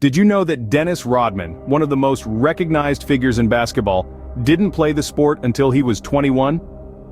Did you know that Dennis Rodman, one of the most recognized figures in basketball, didn't play the sport until he was 21?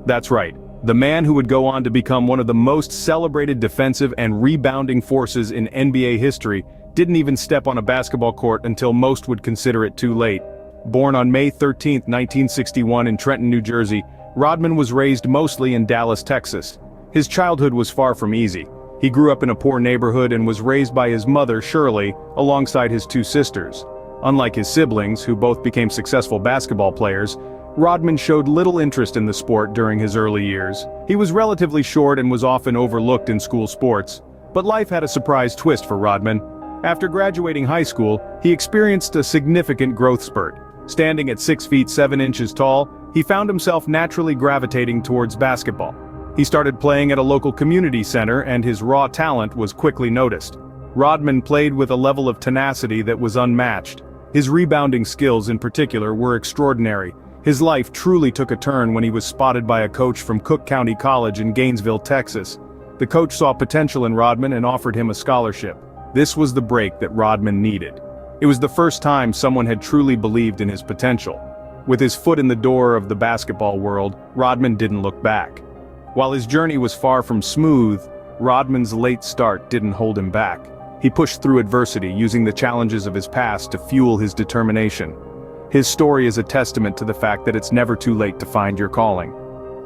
That's right, the man who would go on to become one of the most celebrated defensive and rebounding forces in NBA history didn't even step on a basketball court until most would consider it too late. Born on May 13, 1961 in Trenton, New Jersey, Rodman was raised mostly in Dallas, Texas. His childhood was far from easy. He grew up in a poor neighborhood and was raised by his mother, Shirley, alongside his two sisters. Unlike his siblings, who both became successful basketball players, Rodman showed little interest in the sport during his early years. He was relatively short and was often overlooked in school sports. But life had a surprise twist for Rodman. After graduating high school, he experienced a significant growth spurt. Standing at 6 feet 7 inches tall, he found himself naturally gravitating towards basketball. He started playing at a local community center and his raw talent was quickly noticed. Rodman played with a level of tenacity that was unmatched. His rebounding skills in particular were extraordinary. His life truly took a turn when he was spotted by a coach from Cook County College in Gainesville, Texas. The coach saw potential in Rodman and offered him a scholarship. This was the break that Rodman needed. It was the first time someone had truly believed in his potential. With his foot in the door of the basketball world, Rodman didn't look back. While his journey was far from smooth, Rodman's late start didn't hold him back. He pushed through adversity, using the challenges of his past to fuel his determination. His story is a testament to the fact that it's never too late to find your calling.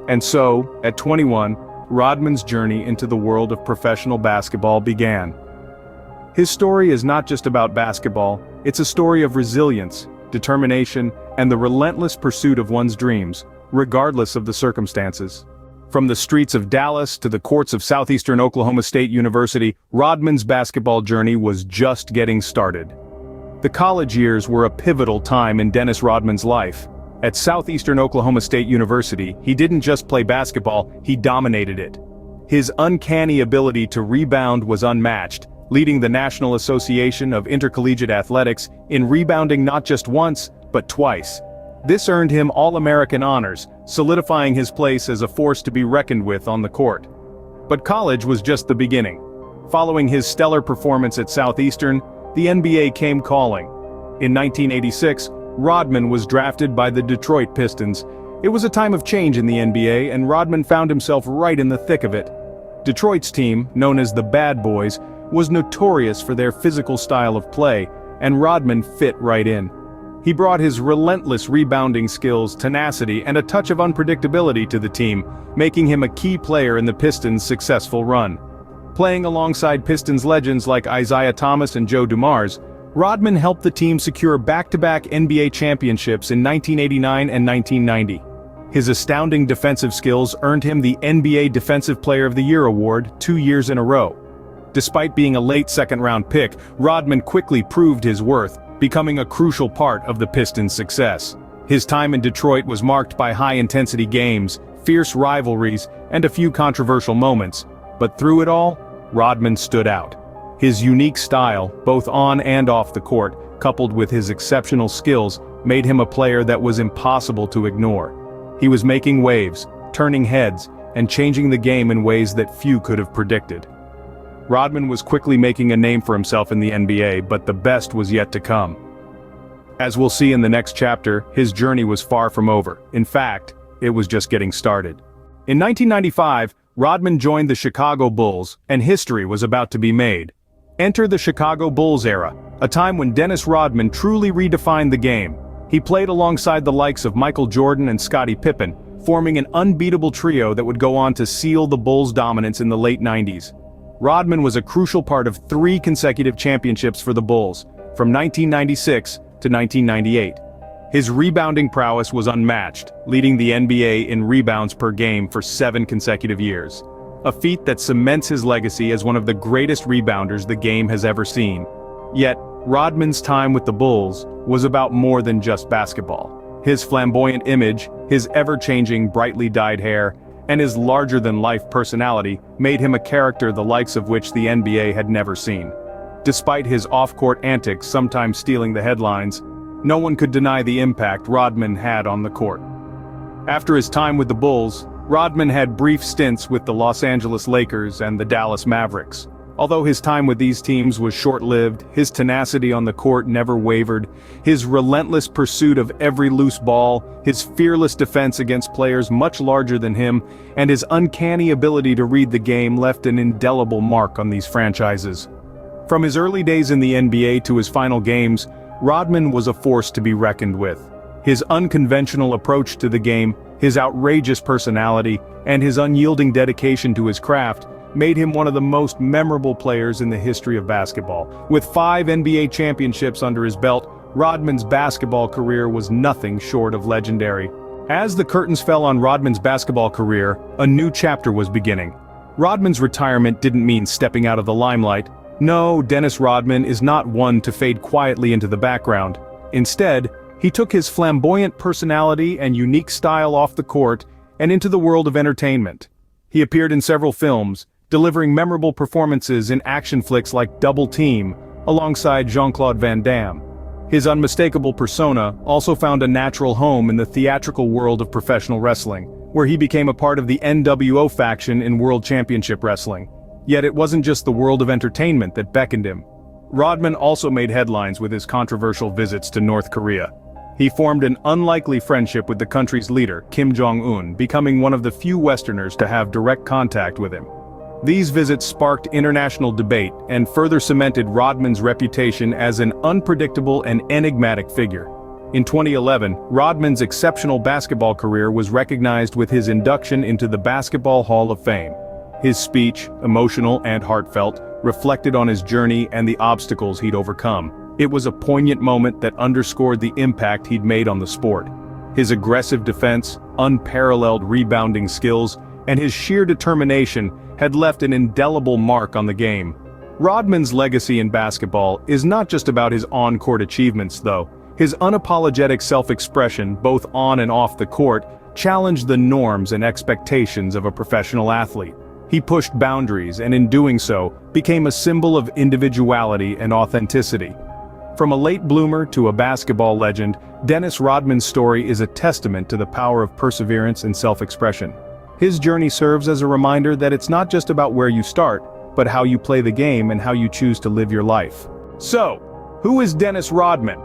And so, at 21, Rodman's journey into the world of professional basketball began. His story is not just about basketball, it's a story of resilience, determination, and the relentless pursuit of one's dreams, regardless of the circumstances. From the streets of Dallas to the courts of Southeastern Oklahoma State University, Rodman's basketball journey was just getting started. The college years were a pivotal time in Dennis Rodman's life. At Southeastern Oklahoma State University, he didn't just play basketball, he dominated it. His uncanny ability to rebound was unmatched, leading the National Association of Intercollegiate Athletics in rebounding not just once, but twice. This earned him All-American honors, solidifying his place as a force to be reckoned with on the court. But college was just the beginning. Following his stellar performance at Southeastern, the NBA came calling. In 1986, Rodman was drafted by the Detroit Pistons. It was a time of change in the NBA, and Rodman found himself right in the thick of it. Detroit's team, known as the Bad Boys, was notorious for their physical style of play, and Rodman fit right in. He brought his relentless rebounding skills, tenacity, and a touch of unpredictability to the team, making him a key player in the Pistons' successful run. Playing alongside Pistons legends like Isaiah Thomas and Joe Dumars, Rodman helped the team secure back-to-back NBA championships in 1989 and 1990. His astounding defensive skills earned him the NBA Defensive Player of the Year award 2 years in a row. Despite being a late second-round pick, Rodman quickly proved his worth, becoming a crucial part of the Pistons' success. His time in Detroit was marked by high-intensity games, fierce rivalries, and a few controversial moments. But through it all, Rodman stood out. His unique style, both on and off the court, coupled with his exceptional skills, made him a player that was impossible to ignore. He was making waves, turning heads, and changing the game in ways that few could have predicted. Rodman was quickly making a name for himself in the NBA, but the best was yet to come. As we'll see in the next chapter, his journey was far from over. In fact, it was just getting started. In 1995, Rodman joined the Chicago Bulls, and history was about to be made. Enter the Chicago Bulls era, a time when Dennis Rodman truly redefined the game. He played alongside the likes of Michael Jordan and Scottie Pippen, forming an unbeatable trio that would go on to seal the Bulls' dominance in the late 90s. Rodman was a crucial part of 3 consecutive championships for the Bulls, from 1996 to 1998. His rebounding prowess was unmatched, leading the NBA in rebounds per game for 7 consecutive years. A feat that cements his legacy as one of the greatest rebounders the game has ever seen. Yet, Rodman's time with the Bulls was about more than just basketball. His flamboyant image, his ever-changing brightly dyed hair, and his larger-than-life personality made him a character the likes of which the NBA had never seen. Despite his off-court antics sometimes stealing the headlines, no one could deny the impact Rodman had on the court. After his time with the Bulls, Rodman had brief stints with the Los Angeles Lakers and the Dallas Mavericks. Although his time with these teams was short-lived, his tenacity on the court never wavered, his relentless pursuit of every loose ball, his fearless defense against players much larger than him, and his uncanny ability to read the game left an indelible mark on these franchises. From his early days in the NBA to his final games, Rodman was a force to be reckoned with. His unconventional approach to the game, his outrageous personality, and his unyielding dedication to his craft made him one of the most memorable players in the history of basketball. With 5 NBA championships under his belt, Rodman's basketball career was nothing short of legendary. As the curtains fell on Rodman's basketball career, a new chapter was beginning. Rodman's retirement didn't mean stepping out of the limelight. No, Dennis Rodman is not one to fade quietly into the background. Instead, he took his flamboyant personality and unique style off the court and into the world of entertainment. He appeared in several films, delivering memorable performances in action flicks like Double Team, alongside Jean-Claude Van Damme. His unmistakable persona also found a natural home in the theatrical world of professional wrestling, where he became a part of the NWO faction in World Championship Wrestling. Yet it wasn't just the world of entertainment that beckoned him. Rodman also made headlines with his controversial visits to North Korea. He formed an unlikely friendship with the country's leader, Kim Jong-un, becoming one of the few Westerners to have direct contact with him. These visits sparked international debate and further cemented Rodman's reputation as an unpredictable and enigmatic figure. In 2011, Rodman's exceptional basketball career was recognized with his induction into the Basketball Hall of Fame. His speech, emotional and heartfelt, reflected on his journey and the obstacles he'd overcome. It was a poignant moment that underscored the impact he'd made on the sport. His aggressive defense, unparalleled rebounding skills, and his sheer determination had left an indelible mark on the game. Rodman's legacy in basketball is not just about his on-court achievements, though. His unapologetic self-expression, both on and off the court, challenged the norms and expectations of a professional athlete. He pushed boundaries and in doing so, became a symbol of individuality and authenticity. From a late bloomer to a basketball legend, Dennis Rodman's story is a testament to the power of perseverance and self-expression. His journey serves as a reminder that it's not just about where you start, but how you play the game and how you choose to live your life. So, who is Dennis Rodman?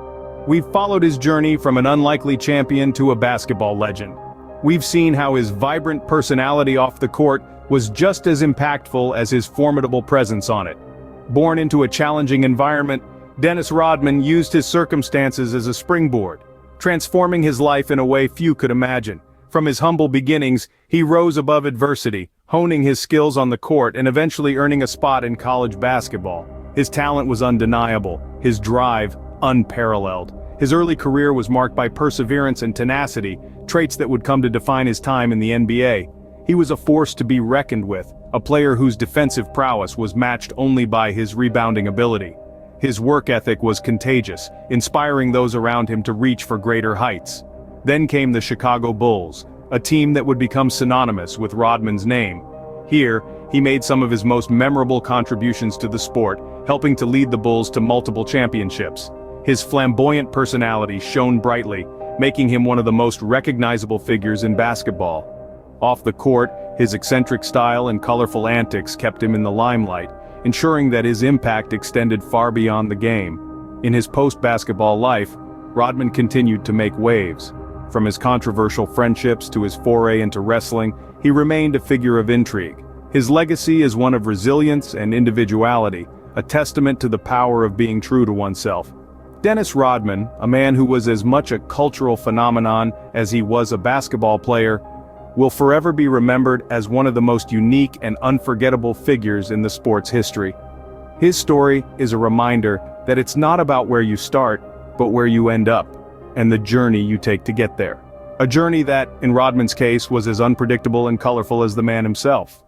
We've followed his journey from an unlikely champion to a basketball legend. We've seen how his vibrant personality off the court was just as impactful as his formidable presence on it. Born into a challenging environment, Dennis Rodman used his circumstances as a springboard, transforming his life in a way few could imagine. From his humble beginnings, he rose above adversity, honing his skills on the court and eventually earning a spot in college basketball. His talent was undeniable, his drive unparalleled. His early career was marked by perseverance and tenacity, traits that would come to define his time in the NBA. He was a force to be reckoned with, a player whose defensive prowess was matched only by his rebounding ability. His work ethic was contagious, inspiring those around him to reach for greater heights. Then came the Chicago Bulls, a team that would become synonymous with Rodman's name. Here, he made some of his most memorable contributions to the sport, helping to lead the Bulls to multiple championships. His flamboyant personality shone brightly, making him one of the most recognizable figures in basketball. Off the court, his eccentric style and colorful antics kept him in the limelight, ensuring that his impact extended far beyond the game. In his post-basketball life, Rodman continued to make waves. From his controversial friendships to his foray into wrestling, he remained a figure of intrigue. His legacy is one of resilience and individuality, a testament to the power of being true to oneself. Dennis Rodman, a man who was as much a cultural phenomenon as he was a basketball player, will forever be remembered as one of the most unique and unforgettable figures in the sport's history. His story is a reminder that it's not about where you start, but where you end up, and the journey you take to get there. A journey that, in Rodman's case, was as unpredictable and colorful as the man himself.